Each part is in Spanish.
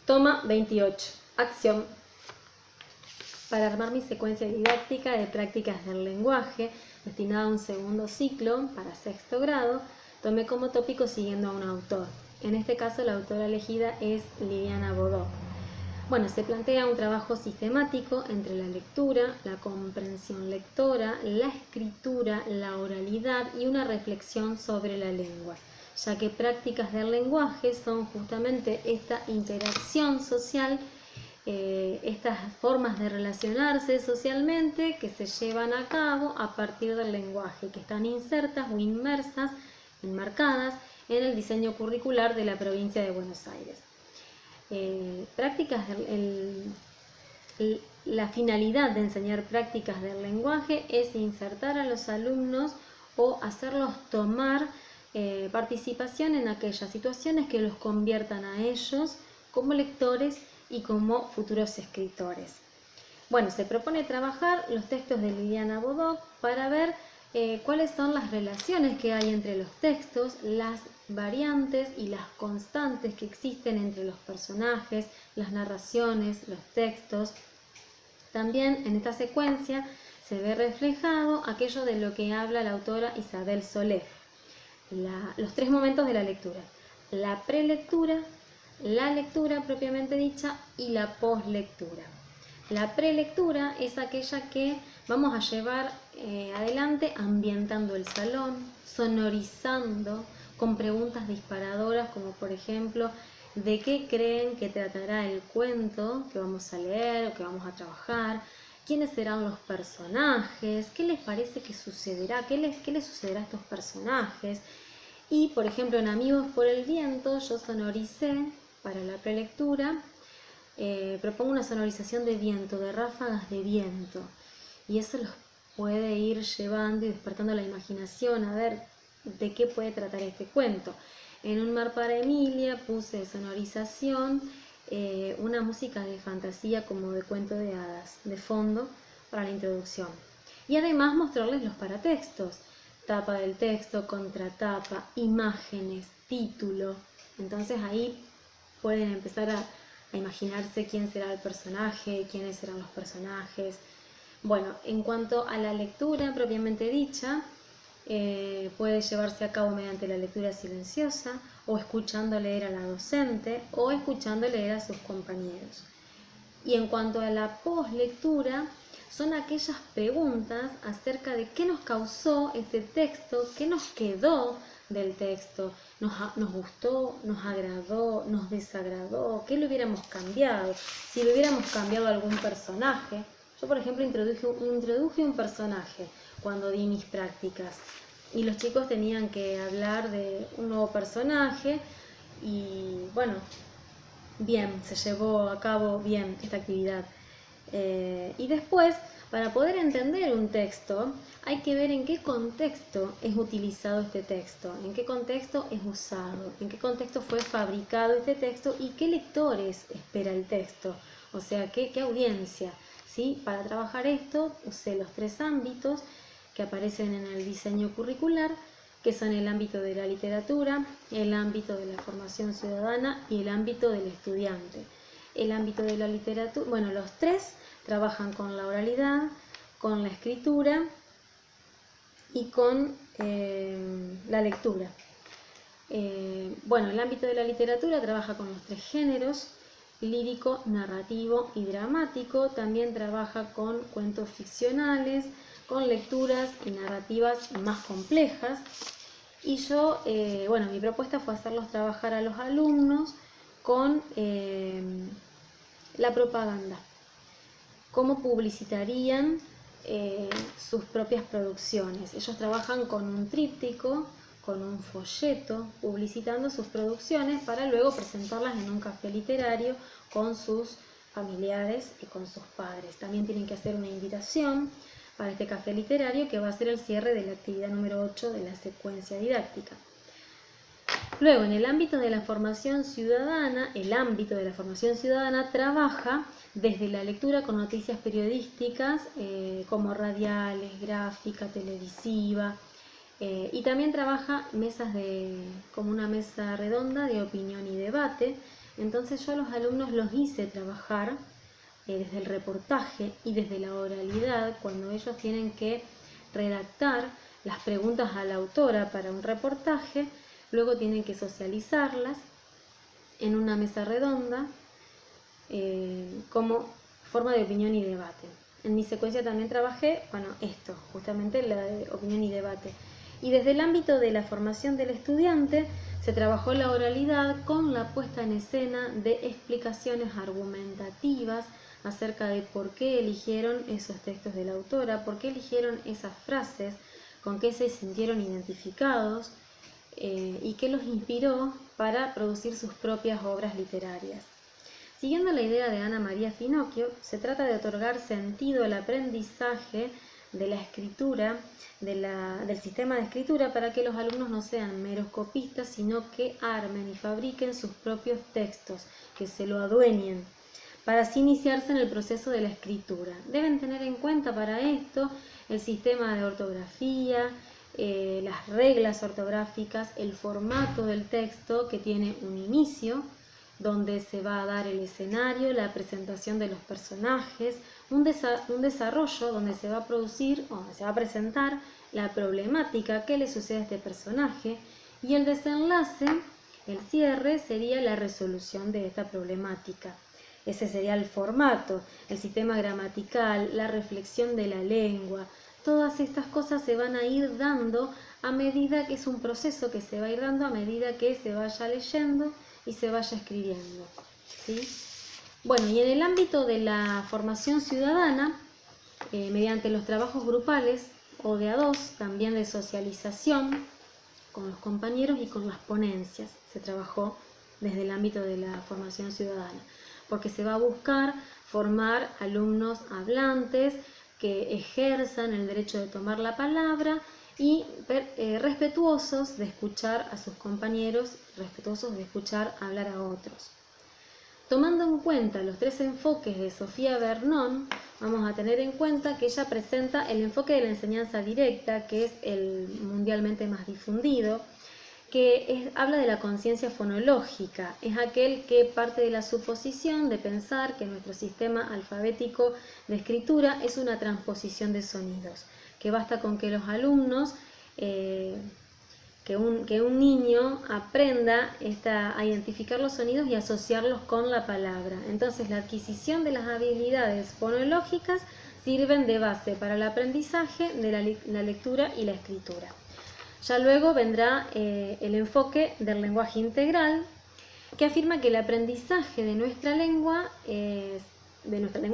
Toma 28. Acción. Para armar mi secuencia didáctica de prácticas del lenguaje, destinada a un segundo ciclo para sexto grado, tomé como tópico siguiendo a un autor. En este caso, la autora elegida es Liliana Bodoc. Bueno, se plantea un trabajo sistemático entre la lectura, la comprensión lectora, la escritura, la oralidad y una reflexión sobre la lengua, ya que prácticas del lenguaje son justamente esta interacción social, estas formas de relacionarse socialmente que se llevan a cabo a partir del lenguaje, que están insertas o inmersas, enmarcadas en el diseño curricular de la provincia de Buenos Aires. La finalidad de enseñar prácticas del lenguaje es insertar a los alumnos o hacerlos tomar participación en aquellas situaciones que los conviertan a ellos como lectores y como futuros escritores. Bueno, se propone trabajar los textos de Liliana Bodoc para ver cuáles son las relaciones que hay entre los textos, las variantes y las constantes que existen entre los personajes, las narraciones, los textos. También en esta secuencia se ve reflejado aquello de lo que habla la autora Isabel Soler, los tres momentos de la lectura: la prelectura, la lectura propiamente dicha y la poslectura. La prelectura es aquella que vamos a llevar adelante ambientando el salón, sonorizando, con preguntas disparadoras como por ejemplo: ¿de qué creen que tratará el cuento que vamos a leer o que vamos a trabajar? ¿Quiénes serán los personajes? ¿Qué les parece que sucederá? ¿Qué les sucederá a estos personajes? Y por ejemplo en Amigos por el Viento yo sonoricé para la prelectura, propongo una sonorización de viento, de ráfagas de viento, y eso los puede ir llevando y despertando la imaginación a ver de qué puede tratar este cuento. En Un mar para Emilia puse de sonorización una música de fantasía como de cuento de hadas de fondo para la introducción, y además mostrarles los paratextos: tapa del texto, contratapa, imágenes, título. Entonces ahí pueden empezar a imaginarse quién será el personaje, quiénes serán los personajes. Bueno, en cuanto a la lectura propiamente dicha, puede llevarse a cabo mediante la lectura silenciosa, o escuchando leer a la docente, o escuchando leer a sus compañeros. Y en cuanto a la poslectura, son aquellas preguntas acerca de qué nos causó este texto, qué nos quedó del texto, nos gustó, nos agradó, nos desagradó, qué le hubiéramos cambiado, si le hubiéramos cambiado algún personaje. Yo, por ejemplo, introduje un personaje cuando di mis prácticas, y los chicos tenían que hablar de un nuevo personaje, y bueno, bien, se llevó a cabo bien esta actividad. Y después, para poder entender un texto, hay que ver en qué contexto es utilizado este texto, en qué contexto es usado, en qué contexto fue fabricado este texto y qué lectores espera el texto, o sea, qué audiencia, ¿sí? Para trabajar esto, usé los tres ámbitos que aparecen en el diseño curricular, que son el ámbito de la literatura, el ámbito de la formación ciudadana y el ámbito del estudiante. El ámbito de la literatura, bueno, los tres trabajan con la oralidad, con la escritura y con la lectura. Bueno, el ámbito de la literatura trabaja con los tres géneros: lírico, narrativo y dramático. También trabaja con cuentos ficcionales, con lecturas y narrativas más complejas. Y yo, bueno, mi propuesta fue hacerlos trabajar a los alumnos con la propaganda. ¿Cómo publicitarían sus propias producciones? Ellos trabajan con un tríptico, con un folleto, publicitando sus producciones para luego presentarlas en un café literario con sus familiares y con sus padres. También tienen que hacer una invitación para este café literario, que va a ser el cierre de la actividad número 8 de la secuencia didáctica. Luego, en el ámbito de la formación ciudadana, trabaja desde la lectura con noticias periodísticas como radiales, gráfica, televisiva, y también trabaja como una mesa redonda de opinión y debate, Entonces yo a los alumnos los hice trabajar desde el reportaje y desde la oralidad, cuando ellos tienen que redactar las preguntas a la autora para un reportaje, luego tienen que socializarlas en una mesa redonda como forma de opinión y debate. En mi secuencia también trabajé, esto, justamente la de opinión y debate. Y desde el ámbito de la formación del estudiante se trabajó la oralidad con la puesta en escena de explicaciones argumentativas acerca de por qué eligieron esos textos de la autora, por qué eligieron esas frases, con qué se sintieron identificados y qué los inspiró para producir sus propias obras literarias. Siguiendo la idea de Ana María Finocchio, se trata de otorgar sentido al aprendizaje de la escritura, del sistema de escritura, para que los alumnos no sean meros copistas, sino que armen y fabriquen sus propios textos, que se lo adueñen, para así iniciarse en el proceso de la escritura. Deben tener en cuenta para esto el sistema de ortografía, las reglas ortográficas, el formato del texto, que tiene un inicio, donde se va a dar el escenario, la presentación de los personajes, un desarrollo donde se va a producir o donde se va a presentar la problemática que le sucede a este personaje, y el desenlace, el cierre, sería la resolución de esta problemática. Ese sería el formato, el sistema gramatical, la reflexión de la lengua. Todas estas cosas se van a ir dando a medida que es un proceso que se va a ir dando a medida que se vaya leyendo y se vaya escribiendo, ¿sí? Bueno, y en el ámbito de la formación ciudadana, mediante los trabajos grupales o de a dos, también de socialización con los compañeros y con las ponencias, se trabajó desde el ámbito de la formación ciudadana, porque se va a buscar formar alumnos hablantes que ejerzan el derecho de tomar la palabra y respetuosos de escuchar a sus compañeros, respetuosos de escuchar hablar a otros. Tomando en cuenta los tres enfoques de Sofía Vernon, vamos a tener en cuenta que ella presenta el enfoque de la enseñanza directa, que es el mundialmente más difundido, que habla de la conciencia fonológica. Es aquel que parte de la suposición de pensar que nuestro sistema alfabético de escritura es una transposición de sonidos, que basta con que los alumnos, que un niño aprenda a identificar los sonidos y asociarlos con la palabra. Entonces la adquisición de las habilidades fonológicas sirven de base para el aprendizaje de la lectura y la escritura. Ya luego vendrá el enfoque del lenguaje integral, que afirma que el aprendizaje de nuestra lengua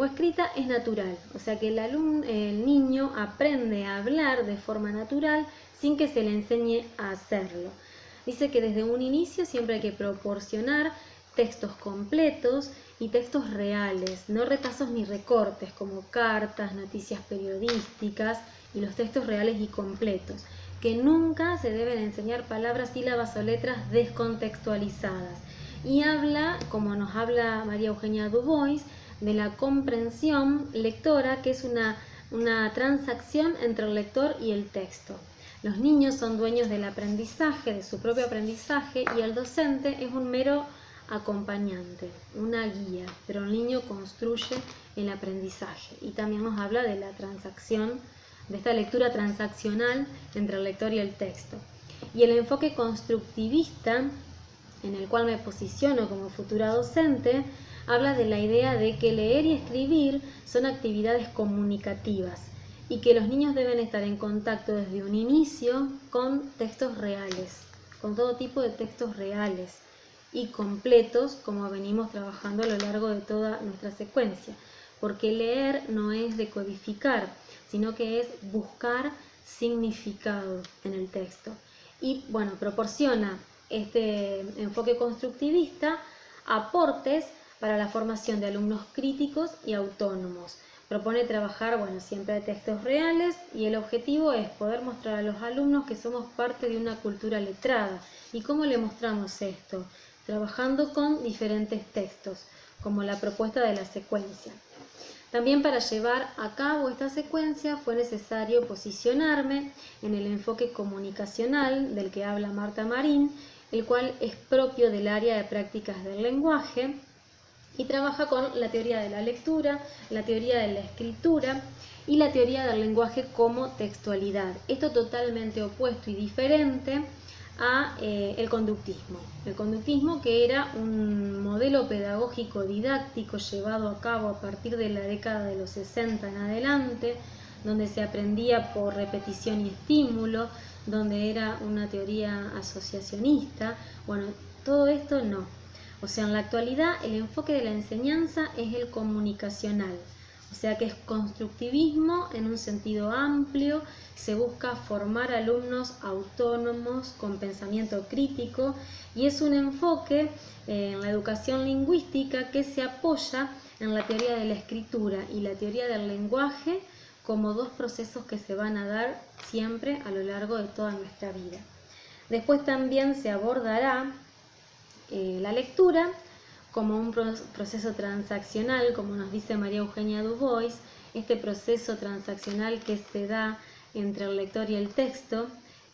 escrita es natural, o sea que el niño aprende a hablar de forma natural sin que se le enseñe a hacerlo. Dice que desde un inicio siempre hay que proporcionar textos completos y textos reales, no retazos ni recortes como cartas, noticias periodísticas, y los textos reales y completos, que nunca se deben enseñar palabras, sílabas o letras descontextualizadas. Y habla, como nos habla María Eugenia Dubois, de la comprensión lectora, que es una transacción entre el lector y el texto. Los niños son dueños del aprendizaje, de su propio aprendizaje, y el docente es un mero acompañante, una guía, pero el niño construye el aprendizaje. Y también nos habla de la transacción, de esta lectura transaccional entre el lector y el texto. Y el enfoque constructivista, en el cual me posiciono como futura docente, habla de la idea de que leer y escribir son actividades comunicativas y que los niños deben estar en contacto desde un inicio con textos reales, con todo tipo de textos reales y completos, como venimos trabajando a lo largo de toda nuestra secuencia, porque leer no es decodificar, sino que es buscar significado en el texto. Y bueno, proporciona este enfoque constructivista aportes para la formación de alumnos críticos y autónomos. Propone trabajar, siempre de textos reales, y el objetivo es poder mostrar a los alumnos que somos parte de una cultura letrada. ¿Y cómo le mostramos esto? Trabajando con diferentes textos, como la propuesta de la secuencia. También para llevar a cabo esta secuencia fue necesario posicionarme en el enfoque comunicacional del que habla Marta Marín, el cual es propio del área de prácticas del lenguaje y trabaja con la teoría de la lectura, la teoría de la escritura y la teoría del lenguaje como textualidad. Esto totalmente opuesto y diferente a el conductismo. El conductismo, que era un modelo pedagógico didáctico llevado a cabo a partir de la década de los 60 en adelante, donde se aprendía por repetición y estímulo, donde era una teoría asociacionista. Bueno, todo esto no. O sea, en la actualidad el enfoque de la enseñanza es el comunicacional. O sea que es constructivismo en un sentido amplio, se busca formar alumnos autónomos con pensamiento crítico y es un enfoque en la educación lingüística que se apoya en la teoría de la escritura y la teoría del lenguaje como dos procesos que se van a dar siempre a lo largo de toda nuestra vida. Después también se abordará la lectura como un proceso transaccional, como nos dice María Eugenia Dubois, este proceso transaccional que se da entre el lector y el texto,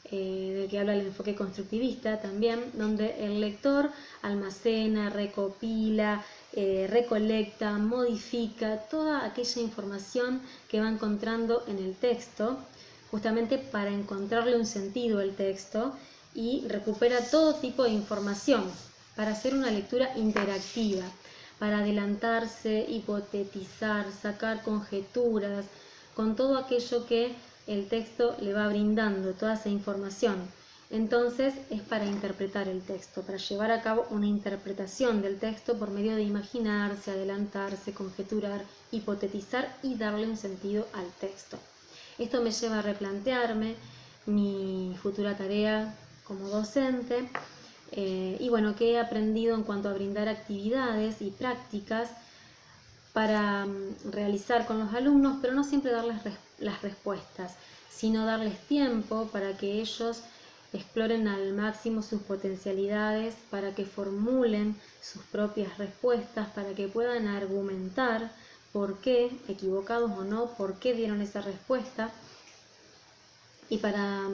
del que habla el enfoque constructivista también, donde el lector almacena, recopila, recolecta, modifica toda aquella información que va encontrando en el texto, justamente para encontrarle un sentido al texto, y recupera todo tipo de información para hacer una lectura interactiva, para adelantarse, hipotetizar, sacar conjeturas, con todo aquello que el texto le va brindando, toda esa información. Entonces es para interpretar el texto, para llevar a cabo una interpretación del texto por medio de imaginarse, adelantarse, conjeturar, hipotetizar y darle un sentido al texto. Esto me lleva a replantearme mi futura tarea como docente, y bueno, que he aprendido en cuanto a brindar actividades y prácticas para realizar con los alumnos, pero no siempre darles las respuestas, sino darles tiempo para que ellos exploren al máximo sus potencialidades, para que formulen sus propias respuestas, para que puedan argumentar por qué, equivocados o no, por qué dieron esa respuesta, y para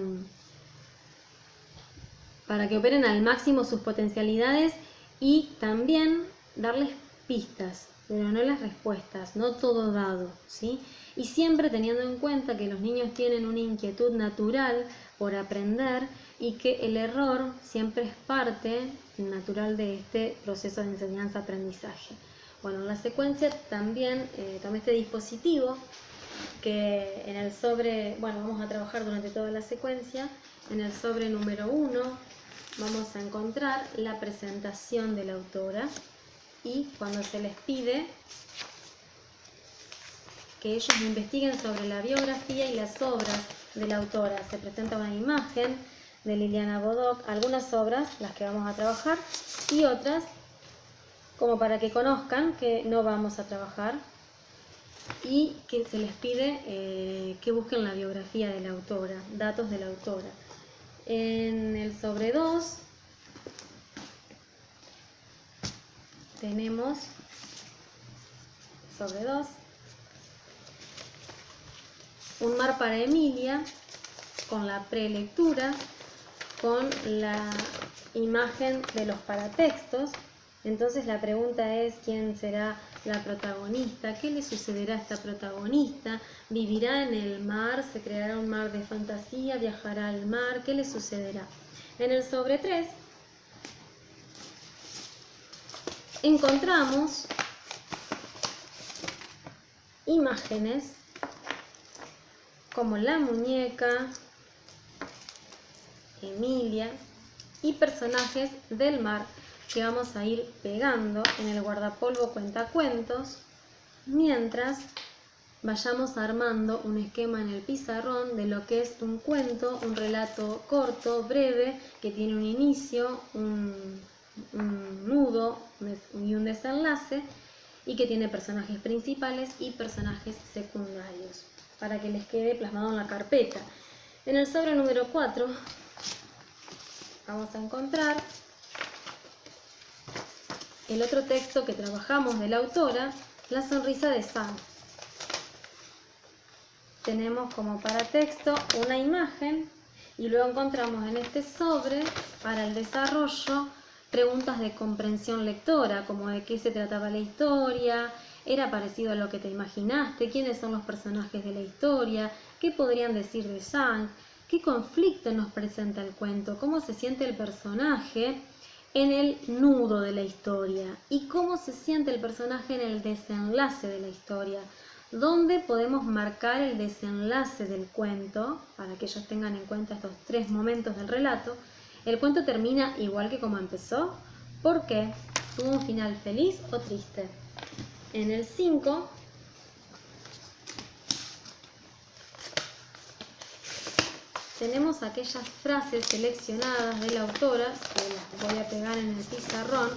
que operen al máximo sus potencialidades y también darles pistas, pero no las respuestas, no todo dado, ¿sí? Y siempre teniendo en cuenta que los niños tienen una inquietud natural por aprender y que el error siempre es parte natural de este proceso de enseñanza-aprendizaje. Bueno, en la secuencia también tomé este dispositivo que en el sobre, bueno, vamos a trabajar durante toda la secuencia. En el sobre número 1 vamos a encontrar la presentación de la autora y cuando se les pide que ellos investiguen sobre la biografía y las obras de la autora, se presenta una imagen de Liliana Bodoc, algunas obras, las que vamos a trabajar, y otras como para que conozcan que no vamos a trabajar, y que se les pide que busquen la biografía de la autora, datos de la autora. En el sobre 2 tenemos sobre 2 Un mar para Emilia, con la prelectura, con la imagen de los paratextos. Entonces la pregunta es: ¿quién será la protagonista? ¿Qué le sucederá a esta protagonista? ¿Vivirá en el mar? ¿Se creará un mar de fantasía? ¿Viajará al mar? ¿Qué le sucederá? En el sobre 3 encontramos imágenes como la muñeca, Emilia y personajes del mar que vamos a ir pegando en el guardapolvo cuentacuentos mientras vayamos armando un esquema en el pizarrón de lo que es un cuento, un relato corto, breve, que tiene un inicio, un nudo y un desenlace, y que tiene personajes principales y personajes secundarios, para que les quede plasmado en la carpeta. En el sobre número 4 vamos a encontrar el otro texto que trabajamos de la autora, La sonrisa de Sam. Tenemos como paratexto una imagen Y luego encontramos en este sobre, para el desarrollo, preguntas de comprensión lectora, como de qué se trataba la historia, era parecido a lo que te imaginaste, quiénes son los personajes de la historia, qué podrían decir de Zhang, qué conflicto nos presenta el cuento, cómo se siente el personaje en el nudo de la historia y cómo se siente el personaje en el desenlace de la historia, dónde podemos marcar el desenlace del cuento, para que ellos tengan en cuenta estos 3 momentos del relato. El cuento termina igual que como empezó. ¿Por qué? ¿Tuvo un final feliz o triste? En el 5 tenemos aquellas frases seleccionadas de la autora, que las voy a pegar en el pizarrón,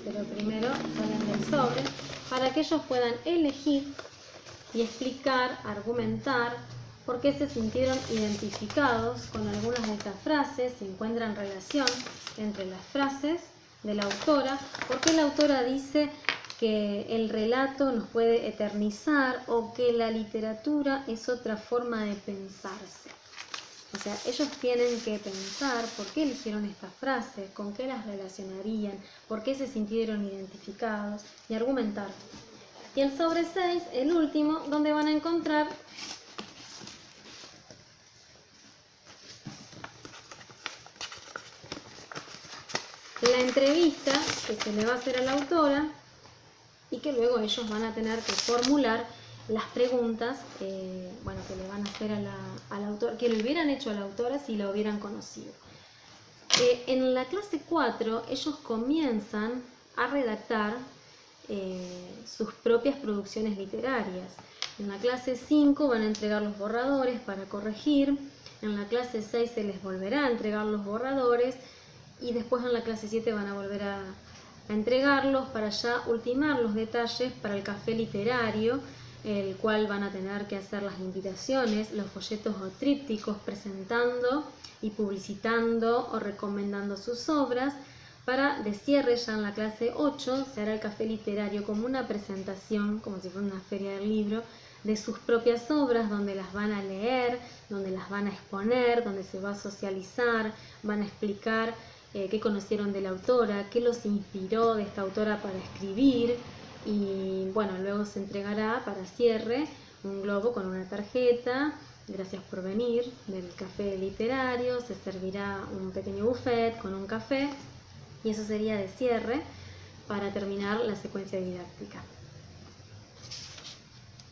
pero primero salen del sobre, para que ellos puedan elegir y explicar, argumentar por qué se sintieron identificados con algunas de estas frases, si encuentran relación entre las frases de la autora, por qué la autora dice que el relato nos puede eternizar o que la literatura es otra forma de pensarse. O sea, ellos tienen que pensar por qué eligieron estas frases, con qué las relacionarían, por qué se sintieron identificados y argumentar. Y el sobre 6, el último, donde van a encontrar la entrevista que se le va a hacer a la autora y que luego ellos van a tener que formular las preguntas que le van a hacer a la autora, que le hubieran hecho a la autora si la hubieran conocido. En la clase 4 ellos comienzan a redactar sus propias producciones literarias. En la clase 5 van a entregar los borradores para corregir, en la clase 6 se les volverá a entregar los borradores y después en la clase 7 van a volver a entregarlos para ya ultimar los detalles para el café literario, el cual van a tener que hacer las invitaciones, los folletos o trípticos presentando y publicitando o recomendando sus obras. Para de cierre ya en la clase 8 se hará el café literario como una presentación, como si fuera una feria del libro, de sus propias obras, donde las van a leer, donde las van a exponer, donde se va a socializar, van a explicar qué conocieron de la autora, qué los inspiró de esta autora para escribir y bueno, luego se entregará para cierre un globo con una tarjeta, gracias por venir, del café literario, se servirá un pequeño buffet con un café y eso sería de cierre para terminar la secuencia didáctica.